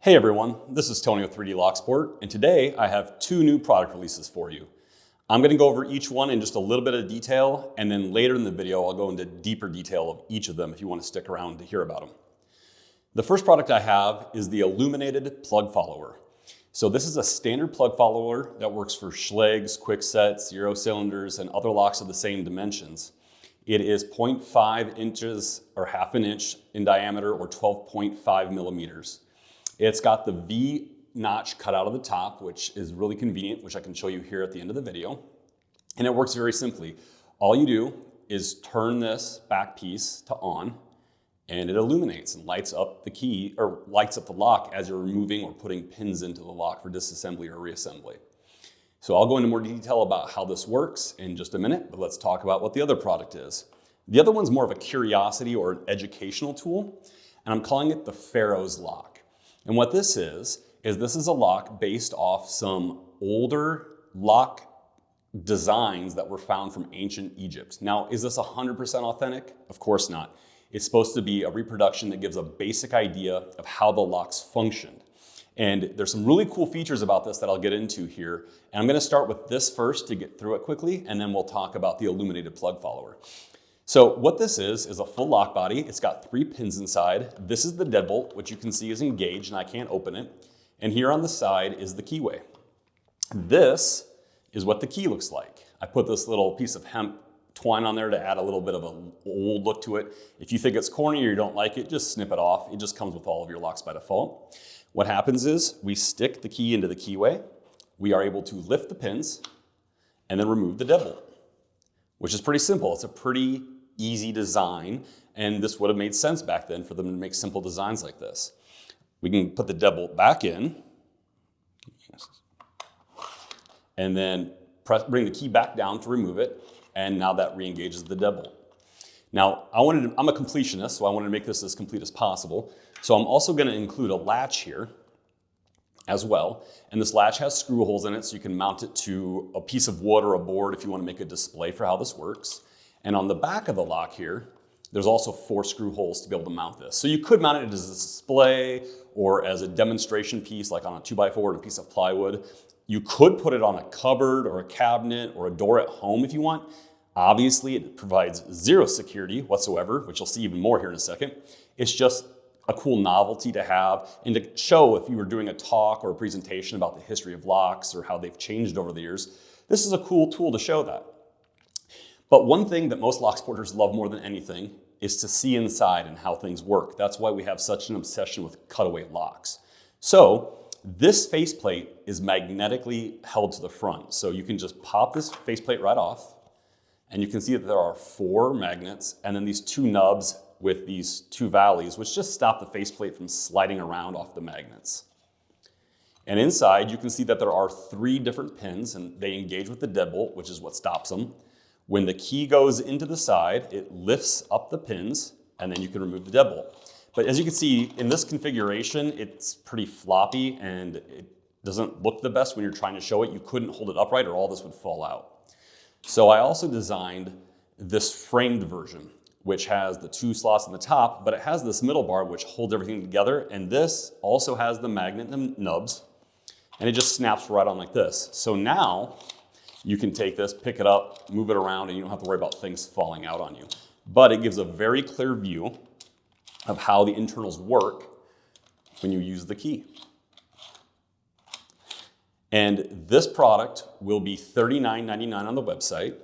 Hey everyone, this is Tony with 3D Locksport, and today I have two new product releases for you. I'm going to go over each one in just a little bit of detail, and then later in the video I'll go into deeper detail of each of them if you want to stick around to hear about them. The first product I have is the Illuminated Plug Follower. So this is a standard plug follower that works for Schlegs, Quicksets, zero cylinders, and other locks of the same dimensions. It is 0.5 inches or half an inch in diameter or 12.5 millimeters. It's got the V notch cut out of the top, which is really convenient, which I can show you here at the end of the video. And it works very simply. All you do is turn this back piece to on, and it illuminates and lights up the key, or lights up the lock as you're removing or putting pins into the lock for disassembly or reassembly. So I'll go into more detail about how this works in just a minute, but let's talk about what the other product is. The other one's more of a curiosity or an educational tool, and I'm calling it the Pharaoh's lock. And what this is this is a lock based off some older lock designs that were found from ancient Egypt. Now, is this 100% authentic? Of course not. It's supposed to be a reproduction that gives a basic idea of how the locks functioned. And there's some really cool features about this that I'll get into here. And I'm going to start with this first to get through it quickly, and then we'll talk about the Illuminated Plug Follower. So what this is a full lock body. It's got 3 pins inside. This is the deadbolt, which you can see is engaged and I can't open it. And here on the side is the keyway. This is what the key looks like. I put this little piece of hemp twine on there to add a little bit of an old look to it. If you think it's corny or you don't like it, just snip it off. It just comes with all of your locks by default. What happens is we stick the key into the keyway. We are able to lift the pins and then remove the deadbolt, which is pretty simple. It's a pretty easy design, and this would have made sense back then for them to make simple designs like this. We can put the deadbolt back in, and then bring the key back down to remove it, and now that re-engages the deadbolt. Now, I'm a completionist, so I wanted to make this as complete as possible. So I'm also going to include a latch here as well, and this latch has screw holes in it, so you can mount it to a piece of wood or a board if you want to make a display for how this works. And on the back of the lock here, there's also 4 screw holes to be able to mount this. So you could mount it as a display or as a demonstration piece, like on a 2x4 or a piece of plywood. You could put it on a cupboard or a cabinet or a door at home if you want. Obviously, it provides zero security whatsoever, which you'll see even more here in a second. It's just a cool novelty to have and to show if you were doing a talk or a presentation about the history of locks or how they've changed over the years. This is a cool tool to show that. But one thing that most Locksporters love more than anything is to see inside and how things work. That's why we have such an obsession with cutaway locks. So this faceplate is magnetically held to the front. So you can just pop this faceplate right off, and you can see that there are 4 magnets and then these 2 nubs with these 2 valleys, which just stop the faceplate from sliding around off the magnets. And inside, you can see that there are 3 different pins, and they engage with the deadbolt, which is what stops them. When the key goes into the side, it lifts up the pins, and then you can remove the deadbolt. But as you can see, in this configuration, it's pretty floppy, and it doesn't look the best when you're trying to show it. You couldn't hold it upright, or all this would fall out. So I also designed this framed version, which has the 2 slots on the top, but it has this middle bar which holds everything together, and this also has the magnet nubs, and it just snaps right on like this. So now you can take this, pick it up, move it around, and you don't have to worry about things falling out on you. But it gives a very clear view of how the internals work when you use the key. And this product will be $39.99 on the website.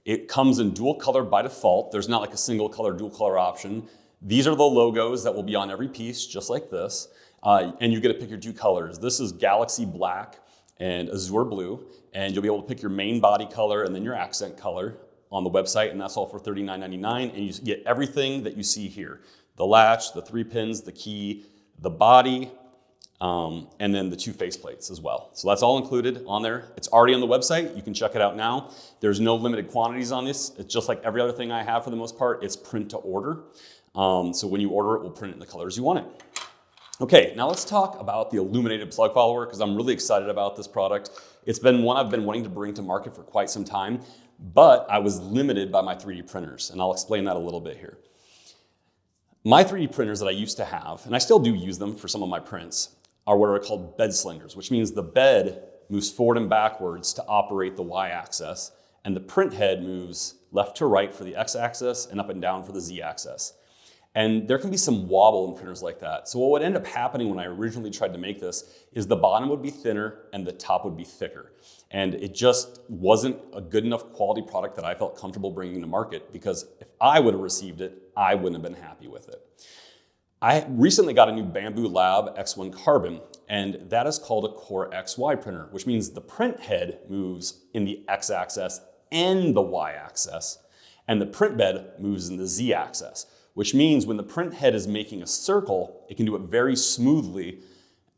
It comes in dual color by default. There's not like a single color, dual color option. These are the logos that will be on every piece, just like this. And you get to pick your 2 colors. This is Galaxy Black and Azure Blue. And you'll be able to pick your main body color and then your accent color on the website. And that's all for $39.99. And you get everything that you see here. The latch, the 3 pins, the key, the body, and then the 2 faceplates as well. So that's all included on there. It's already on the website. You can check it out now. There's no limited quantities on this. It's just like every other thing I have for the most part. It's print to order. So when you order it, we'll print it in the colors you want it. Okay, now let's talk about the Illuminated Plug Follower because I'm really excited about this product. It's been one I've been wanting to bring to market for quite some time, but I was limited by my 3D printers, and I'll explain that a little bit here. My 3D printers that I used to have, and I still do use them for some of my prints, are what are called bed slingers, which means the bed moves forward and backwards to operate the y-axis, and the print head moves left to right for the x-axis and up and down for the z-axis. And there can be some wobble in printers like that. So what would end up happening when I originally tried to make this is the bottom would be thinner and the top would be thicker. And it just wasn't a good enough quality product that I felt comfortable bringing to market, because if I would have received it, I wouldn't have been happy with it. I recently got a new Bamboo Lab X1 Carbon, and that is called a Core XY printer, which means the print head moves in the x-axis and the y-axis, and the print bed moves in the z-axis, which means when the print head is making a circle, it can do it very smoothly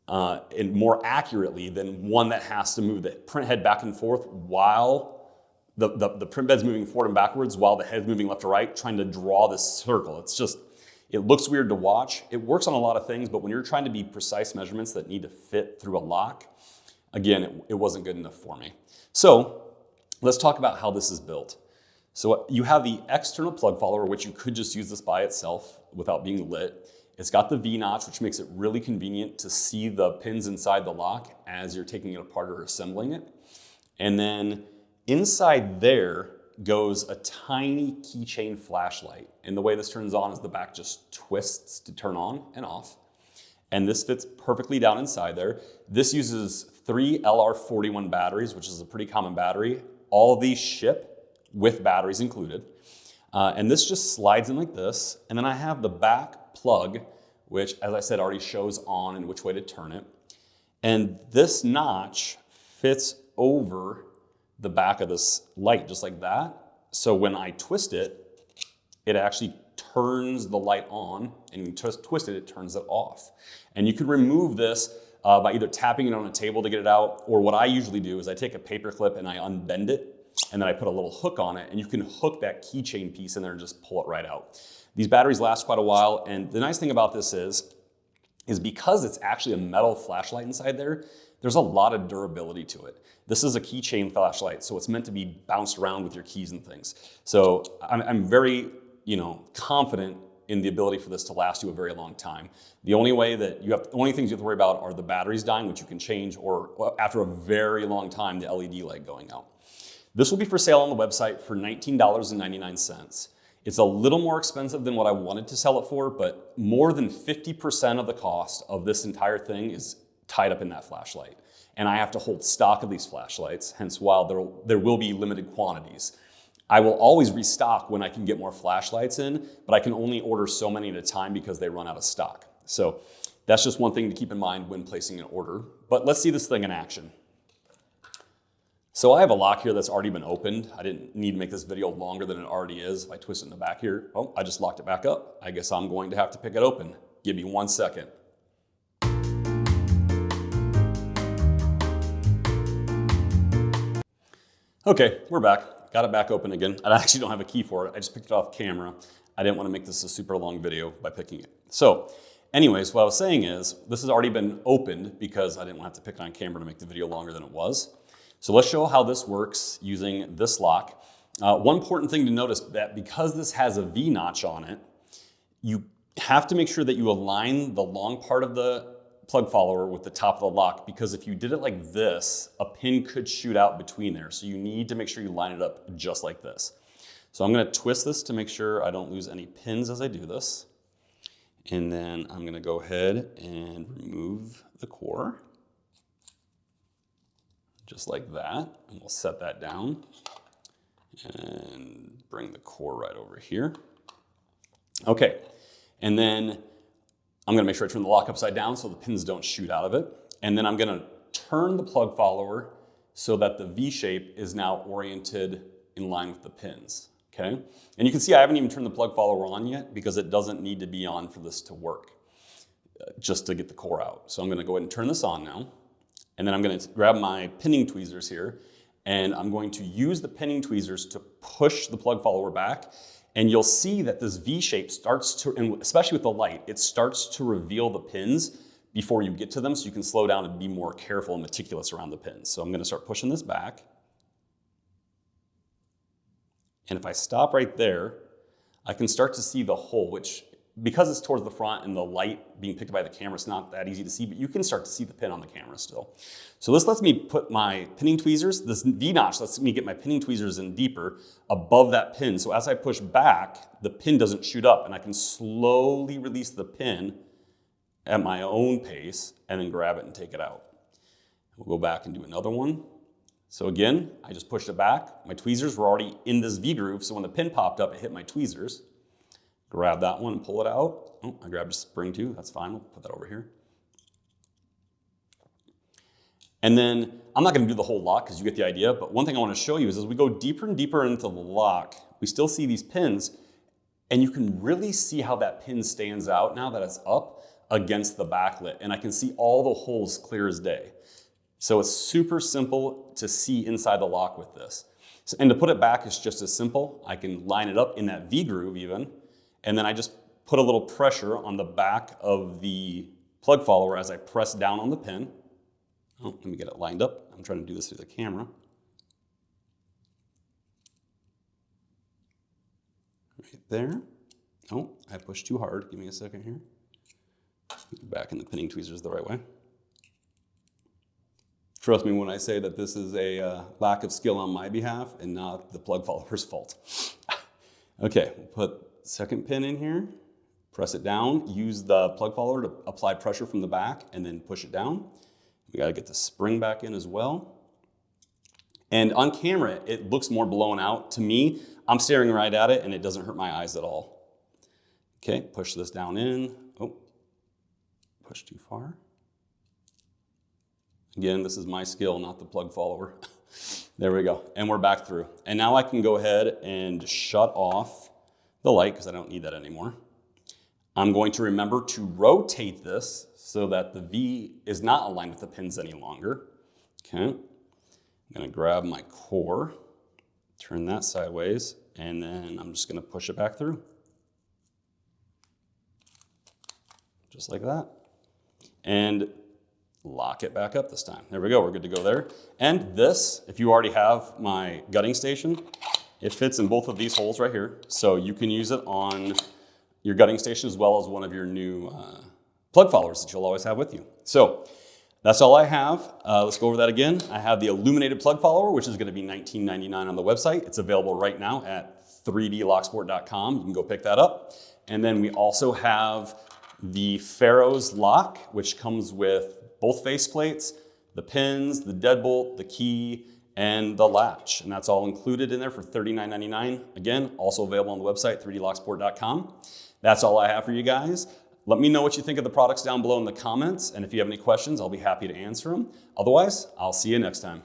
and more accurately than one that has to move the print head back and forth while the print bed's moving forward and backwards while the head's moving left to right, trying to draw this circle. It looks weird to watch. It works on a lot of things, but when you're trying to be precise measurements that need to fit through a lock, again, it wasn't good enough for me. So let's talk about how this is built. So you have the external plug follower, which you could just use this by itself without being lit. It's got the V-notch, which makes it really convenient to see the pins inside the lock as you're taking it apart or assembling it. And then inside there goes a tiny keychain flashlight. And the way this turns on is the back just twists to turn on and off. And this fits perfectly down inside there. This uses 3 LR41 batteries, which is a pretty common battery. All of these ship with batteries included. And this just slides in like this. And then I have the back plug, which, as I said, already shows on and which way to turn it. And this notch fits over the back of this light, just like that. So when I twist it, it actually turns the light on, and you twist it, it turns it off. And you could remove this by either tapping it on a table to get it out, or what I usually do is I take a paper clip and I unbend it, and then I put a little hook on it, and you can hook that keychain piece in there and just pull it right out. These batteries last quite a while, and the nice thing about this is because it's actually a metal flashlight inside there, there's a lot of durability to it. This is a keychain flashlight, so it's meant to be bounced around with your keys and things. So I'm very, confident in the ability for this to last you a very long time. The only things you have to worry about are the batteries dying, which you can change, or after a very long time, the LED light going out. This will be for sale on the website for $19.99. It's a little more expensive than what I wanted to sell it for, but more than 50% of the cost of this entire thing is tied up in that flashlight. And I have to hold stock of these flashlights, hence why there will be limited quantities. I will always restock when I can get more flashlights in, but I can only order so many at a time because they run out of stock. So that's just one thing to keep in mind when placing an order. But let's see this thing in action. So I have a lock here that's already been opened. I didn't need to make this video longer than it already is. If I twist it in the back here, oh, I just locked it back up. I guess I'm going to have to pick it open. Give me 1 second. Okay, we're back. Got it back open again. I actually don't have a key for it. I just picked it off camera. I didn't want to make this a super long video by picking it. So anyways, what I was saying is this has already been opened because I didn't want to have to pick it on camera to make the video longer than it was. So let's show how this works using this lock. One important thing to notice that because this has a V-notch on it, you have to make sure that you align the long part of the plug follower with the top of the lock, because if you did it like this, a pin could shoot out between there. So you need to make sure you line it up just like this. So I'm going to twist this to make sure I don't lose any pins as I do this. And then I'm going to go ahead and remove the core. Just like that, and we'll set that down and bring the core right over here. Okay, and then I'm gonna make sure I turn the lock upside down so the pins don't shoot out of it. And then I'm gonna turn the plug follower so that the V shape is now oriented in line with the pins, okay? And you can see I haven't even turned the plug follower on yet because it doesn't need to be on for this to work, just to get the core out. So I'm gonna go ahead and turn this on now. And then I'm going to grab my pinning tweezers here, and I'm going to use the pinning tweezers to push the plug follower back. And you'll see that this V shape starts to, and especially with the light, it starts to reveal the pins before you get to them, so you can slow down and be more careful and meticulous around the pins. So I'm going to start pushing this back. And if I stop right there, I can start to see the hole, which because it's towards the front and the light being picked up by the camera, it's not that easy to see, but you can start to see the pin on the camera still. So this lets me put my pinning tweezers, this V-notch lets me get my pinning tweezers in deeper above that pin. So as I push back, the pin doesn't shoot up and I can slowly release the pin at my own pace and then grab it and take it out. We'll go back and do another one. So again, I just pushed it back. My tweezers were already in this V-groove, so when the pin popped up, it hit my tweezers. Grab that one and pull it out. Oh, I grabbed a spring too, that's fine, we'll put that over here. And then, I'm not gonna do the whole lock because you get the idea, but one thing I wanna show you is as we go deeper and deeper into the lock, we still see these pins, and you can really see how that pin stands out now that it's up against the backlit, and I can see all the holes clear as day. So it's super simple to see inside the lock with this. So, and to put it back is just as simple. I can line it up in that V-groove even, and then I just put a little pressure on the back of the plug follower as I press down on the pin. Oh, let me get it lined up. I'm trying to do this through the camera. Right there. Oh, I pushed too hard. Give me a second here. Back in the pinning tweezers the right way. Trust me when I say that this is a lack of skill on my behalf and not the plug follower's fault. Okay, we'll put the second pin in here, press it down, use the plug follower to apply pressure from the back and then push it down. We gotta get the spring back in as well. And on camera, it looks more blown out. To me, I'm staring right at it and it doesn't hurt my eyes at all. Okay, push this down in. Oh, push too far. Again, this is my skill, not the plug follower. There we go, and we're back through. And now I can go ahead and shut off the light because I don't need that anymore. I'm going to remember to rotate this so that the V is not aligned with the pins any longer. Okay, I'm gonna grab my core, turn that sideways, and then I'm just gonna push it back through. Just like that. And lock it back up this time. There we go, we're good to go there. And this, if you already have my gutting station, it fits in both of these holes right here. So you can use it on your gutting station as well as one of your new plug followers that you'll always have with you. So that's all I have. Let's go over that again. I have the Illuminated Plug Follower, which is gonna be $19.99 on the website. It's available right now at 3dlocksport.com. You can go pick that up. And then we also have the Pharaoh's lock, which comes with both faceplates, the pins, the deadbolt, the key, and the latch. And that's all included in there for $39.99. Again, also available on the website, 3dlocksport.com. That's all I have for you guys. Let me know what you think of the products down below in the comments. And if you have any questions, I'll be happy to answer them. Otherwise, I'll see you next time.